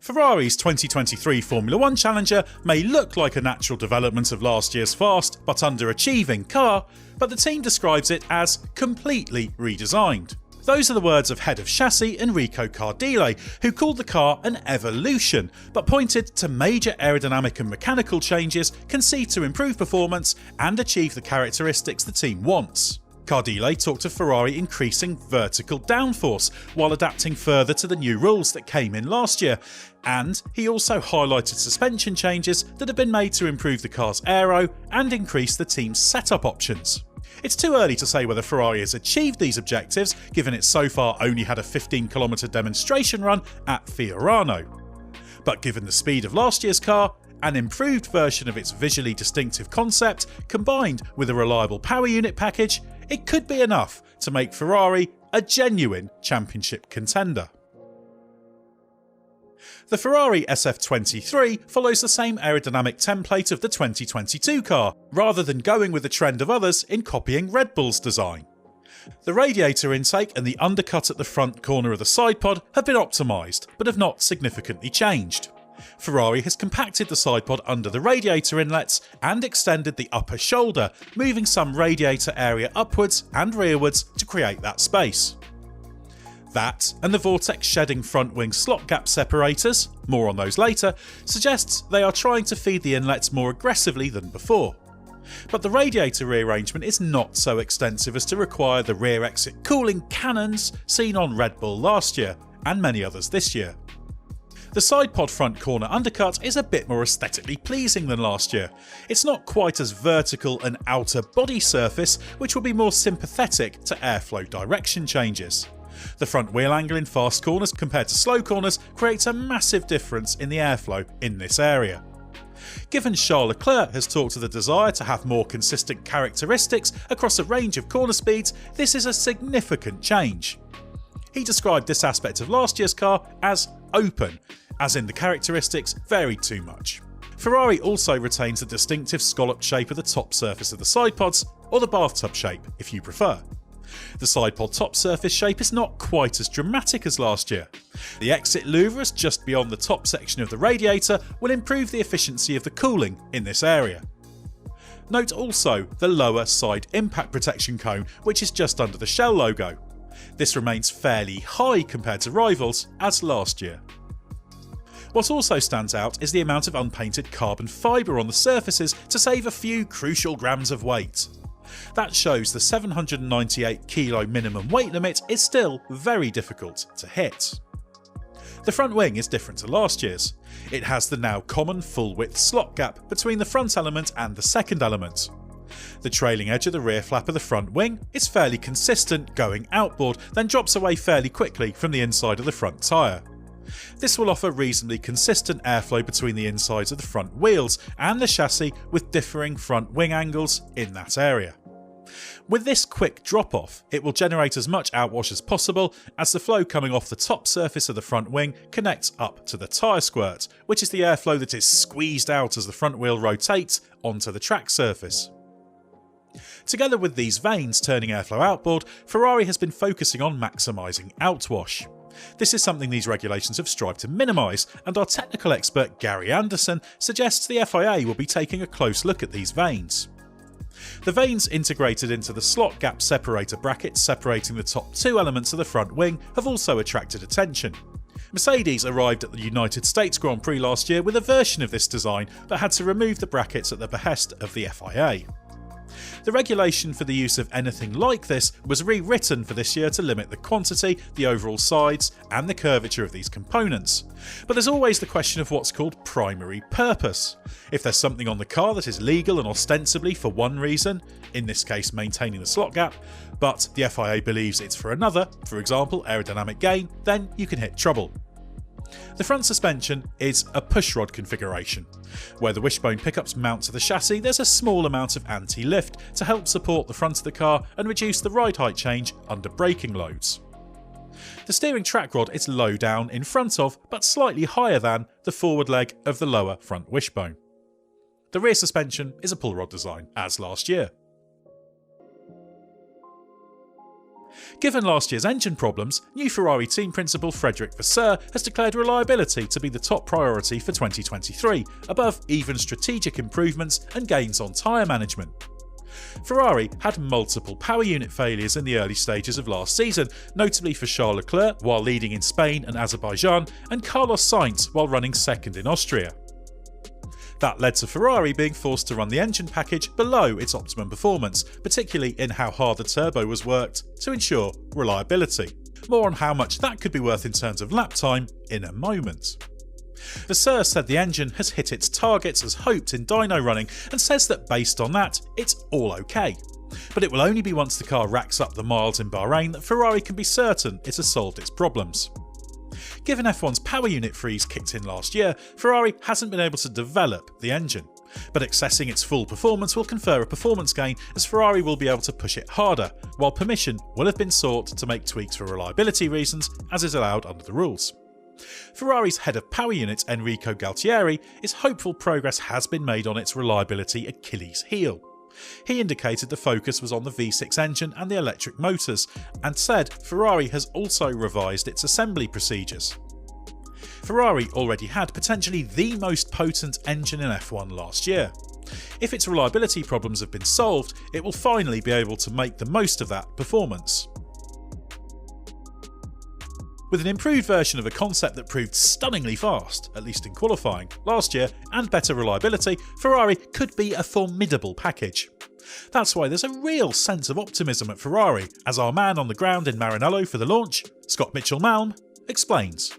Ferrari's 2023 Formula 1 Challenger may look like a natural development of last year's fast but underachieving car, but the team describes it as completely redesigned. Those are the words of head of chassis Enrico Cardile, who called the car an evolution, but pointed to major aerodynamic and mechanical changes conceived to improve performance and achieve the characteristics the team wants. Cardile talked of Ferrari increasing vertical downforce while adapting further to the new rules that came in last year, and he also highlighted suspension changes that have been made to improve the car's aero and increase the team's setup options. It's too early to say whether Ferrari has achieved these objectives, given it so far only had a 15km demonstration run at Fiorano. But given the speed of last year's car, an improved version of its visually distinctive concept, combined with a reliable power unit package, it could be enough to make Ferrari a genuine championship contender. The Ferrari SF23 follows the same aerodynamic template of the 2022 car, rather than going with the trend of others in copying Red Bull's design. The radiator intake and the undercut at the front corner of the side pod have been optimised, but have not significantly changed. Ferrari has compacted the side pod under the radiator inlets and extended the upper shoulder, moving some radiator area upwards and rearwards to create that space. That, and the vortex shedding front wing slot gap separators, more on those later, suggests they are trying to feed the inlets more aggressively than before. But the radiator rearrangement is not so extensive as to require the rear exit cooling cannons seen on Red Bull last year, and many others this year. The side pod front corner undercut is a bit more aesthetically pleasing than last year. It's not quite as vertical an outer body surface, which will be more sympathetic to airflow direction changes. The front wheel angle in fast corners compared to slow corners creates a massive difference in the airflow in this area. Given Charles Leclerc has talked of the desire to have more consistent characteristics across a range of corner speeds, this is a significant change. He described this aspect of last year's car as open, as in the characteristics varied too much. Ferrari also retains the distinctive scalloped shape of the top surface of the side pods, or the bathtub shape if you prefer. The side pod top surface shape is not quite as dramatic as last year. The exit louvers just beyond the top section of the radiator will improve the efficiency of the cooling in this area. Note also the lower side impact protection cone, which is just under the Shell logo. This remains fairly high compared to rivals, as last year. What also stands out is the amount of unpainted carbon fibre on the surfaces to save a few crucial grams of weight. That shows the 798 kg minimum weight limit is still very difficult to hit. The front wing is different to last year's. It has the now common full-width slot gap between the front element and the second element. The trailing edge of the rear flap of the front wing is fairly consistent going outboard, then drops away fairly quickly from the inside of the front tyre. This will offer reasonably consistent airflow between the insides of the front wheels and the chassis, with differing front wing angles in that area. With this quick drop off, it will generate as much outwash as possible, as the flow coming off the top surface of the front wing connects up to the tyre squirt, which is the airflow that is squeezed out as the front wheel rotates onto the track surface. Together with these vanes turning airflow outboard, Ferrari has been focusing on maximising outwash. This is something these regulations have strived to minimise, and our technical expert Gary Anderson suggests the FIA will be taking a close look at these vanes. The vanes integrated into the slot gap separator brackets separating the top two elements of the front wing have also attracted attention. Mercedes arrived at the United States Grand Prix last year with a version of this design, but had to remove the brackets at the behest of the FIA. The regulation for the use of anything like this was rewritten for this year to limit the quantity, the overall size, and the curvature of these components. But there's always the question of what's called primary purpose. If there's something on the car that is legal and ostensibly for one reason, in this case maintaining the slot gap, but the FIA believes it's for another, for example aerodynamic gain, then you can hit trouble. The front suspension is a pushrod configuration. Where the wishbone pickups mount to the chassis, there's a small amount of anti-lift to help support the front of the car and reduce the ride height change under braking loads. The steering track rod is low down in front of, but slightly higher than, the forward leg of the lower front wishbone. The rear suspension is a pull rod design, as last year. Given last year's engine problems, new Ferrari team principal Frédéric Vasseur has declared reliability to be the top priority for 2023, above even strategic improvements and gains on tyre management. Ferrari had multiple power unit failures in the early stages of last season, notably for Charles Leclerc while leading in Spain and Azerbaijan, and Carlos Sainz while running second in Austria. That led to Ferrari being forced to run the engine package below its optimum performance, particularly in how hard the turbo was worked, to ensure reliability. More on how much that could be worth in terms of lap time in a moment. Vasseur said the engine has hit its targets as hoped in dyno running and says that based on that, it's all okay. But it will only be once the car racks up the miles in Bahrain that Ferrari can be certain it has solved its problems. Given F1's power unit freeze kicked in last year, Ferrari hasn't been able to develop the engine. But accessing its full performance will confer a performance gain as Ferrari will be able to push it harder, while permission will have been sought to make tweaks for reliability reasons, as is allowed under the rules. Ferrari's head of power unit Enrico Cardile is hopeful progress has been made on its reliability Achilles heel. He indicated the focus was on the V6 engine and the electric motors, and said Ferrari has also revised its assembly procedures. Ferrari already had potentially the most potent engine in F1 last year. If its reliability problems have been solved, it will finally be able to make the most of that performance. With an improved version of a concept that proved stunningly fast, at least in qualifying, last year, and better reliability, Ferrari could be a formidable package. That's why there's a real sense of optimism at Ferrari, as our man on the ground in Maranello for the launch, Scott Mitchell-Malm, explains.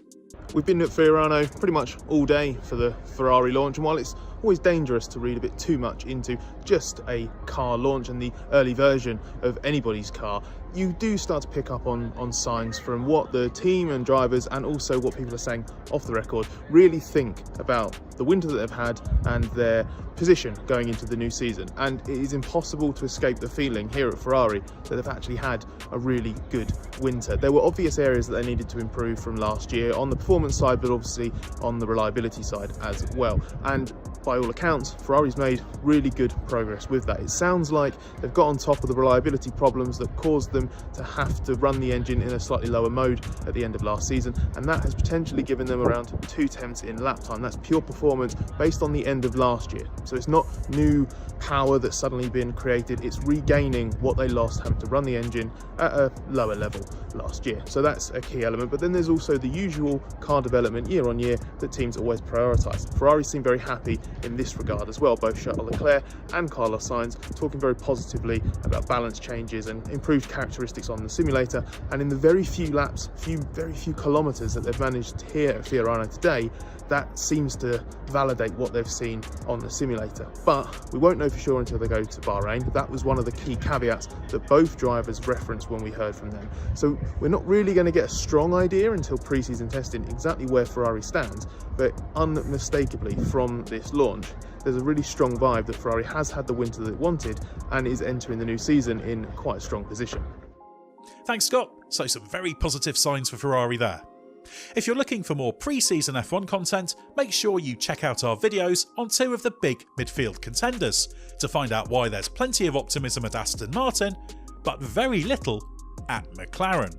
We've been at Fiorano pretty much all day for the Ferrari launch, and while it's always dangerous to read a bit too much into just a car launch and the early version of anybody's car, you do start to pick up on signs from what the team and drivers, and also what people are saying off the record, really think about the winter that they've had and their position going into the new season. And it is impossible to escape the feeling here at Ferrari that they've actually had a really good winter. There were obvious areas that they needed to improve from last year on the performance side, but obviously on the reliability side as well. And by all accounts, Ferrari's made really good progress with that. It sounds like they've got on top of the reliability problems that caused them to have to run the engine in a slightly lower mode at the end of last season, and that has potentially given them around 2/10 in lap time. That's pure performance based on the end of last year. So it's not new power that's suddenly been created, it's regaining what they lost having to run the engine at a lower level last year. So that's a key element. But then there's also the usual car development year on year that teams always prioritise. Ferrari seem very happy in this regard as well. Both Charles Leclerc and Carlos Sainz talking very positively about balance changes and improved characteristics on the simulator. And in the very few laps, very few kilometres that they've managed here at Fiorano today, that seems to validate what they've seen on the simulator. But we won't know for sure until they go to Bahrain. That was one of the key caveats that both drivers referenced when we heard from them. So we're not really going to get a strong idea until pre-season testing exactly where Ferrari stands, but unmistakably from this launch, there's a really strong vibe that Ferrari has had the winter that it wanted and is entering the new season in quite a strong position. Thanks, Scott. So some very positive signs for Ferrari there. If you're looking for more pre-season F1 content, make sure you check out our videos on two of the big midfield contenders to find out why there's plenty of optimism at Aston Martin, but very little at McLaren.